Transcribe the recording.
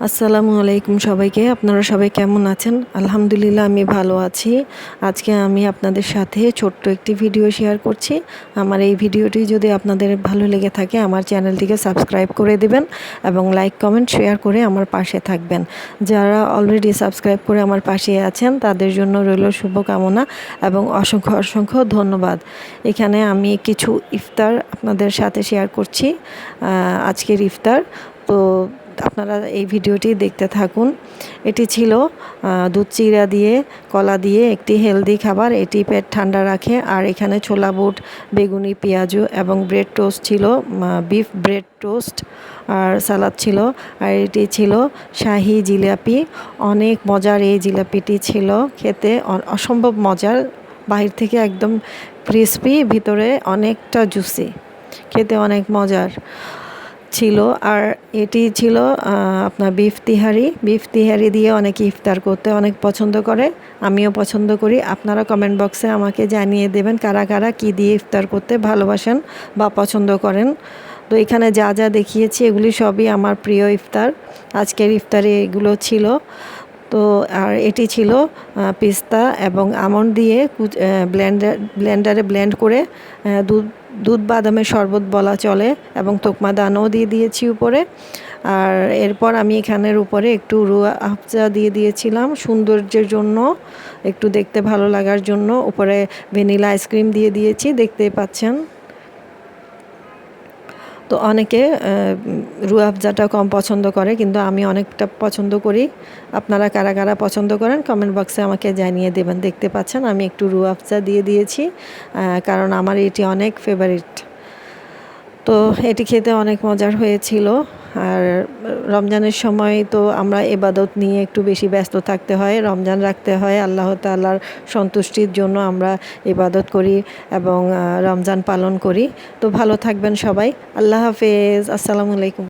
আসসালামু আলাইকুম সবাইকে। আপনারা সবাই কেমন আছেন? আলহামদুলিল্লাহ আমি ভালো আছি। আজকে আমি আপনাদের সাথে ছোট্ট একটি ভিডিও শেয়ার করছি। আমার এই ভিডিওটি যদি আপনাদের ভালো লেগে থাকে আমার চ্যানেলটিকে সাবস্ক্রাইব করে দিবেন এবং লাইক, কমেন্ট, শেয়ার করে আমার পাশে থাকবেন। যারা অলরেডি সাবস্ক্রাইব করে আমার পাশে আছেন তাদের জন্য রইল শুভকামনা এবং অসংখ্য অসংখ্য ধন্যবাদ। এখানে আমি কিছু ইফতার আপনাদের সাথে শেয়ার করছি। আজকের ইফতার তো আপনারা এই ভিডিওটি দেখতে থাকুন। এটি ছিল দুধ চিড়া দিয়ে কলা দিয়ে একটি হেলদি খাবার। এটি পেট ঠান্ডা রাখে। আর এখানে ছোলা বুট, বেগুনি, পেঁয়াজু এবং ব্রেড টোস্ট ছিল, বিফ ব্রেড টোস্ট আর সালাদ ছিল। আর এটি ছিল শাহি জিলাপি। অনেক মজার এই জিলাপিটি ছিল, খেতে অসম্ভব মজার। বাহির থেকে একদম ক্রিসপি, ভিতরে অনেকটা জুসি, খেতে অনেক মজার ছিল। আর এটি ছিল আপনার বিফ তিহারি দিয়ে অনেকে ইফতার করতে অনেক পছন্দ করে, আমিও পছন্দ করি। আপনারা কমেন্ট বক্সে আমাকে জানিয়ে দেবেন কারা কারা কী দিয়ে ইফতার করতে ভালোবাসেন বা পছন্দ করেন। তো এখানে যা যা দেখিয়েছি এগুলি সবই আমার প্রিয় ইফতার। আজকের ইফতারে এগুলো ছিল। তো আর এটি ছিল পিস্তা এবং আমন্ড দিয়ে ব্লেন্ডারে ব্লেন্ড করে দুধ বাদামের শরবত বলা চলে এবং তোকমা দানাও দিয়ে দিয়েছি উপরে। আর এরপর আমি এখানের উপরে একটু রুয়া আফজা দিয়ে দিয়েছিলাম সৌন্দর্যের জন্য, একটু দেখতে ভালো লাগার জন্য। উপরে ভ্যানিলা আইসক্রিম দিয়ে দিয়েছি, দেখতেই পাচ্ছেন। তো অনেকে রুয়া আফজাটা কম পছন্দ করে, কিন্তু আমি অনেকটা পছন্দ করি। আপনারা কারা কারা পছন্দ করেন কমেন্ট বক্সে আমাকে জানিয়ে দেবেন। দেখতে পাচ্ছেন আমি একটু রুয়া আফজা দিয়ে দিয়েছি, কারণ আমার এটি অনেক ফেভারিট। তো এটি খেতে অনেক মজার হয়েছিল। আর রমজানের সময় তো আমরা ইবাদত নিয়ে একটু বেশি ব্যস্ত থাকতে হয়, রমজান রাখতে হয়। আল্লাহ তাআলার সন্তুষ্টির জন্য আমরা ইবাদত করি এবং রমজান পালন করি। তো ভালো থাকবেন সবাই। আল্লাহ হাফেজ। আসসালামু আলাইকুম।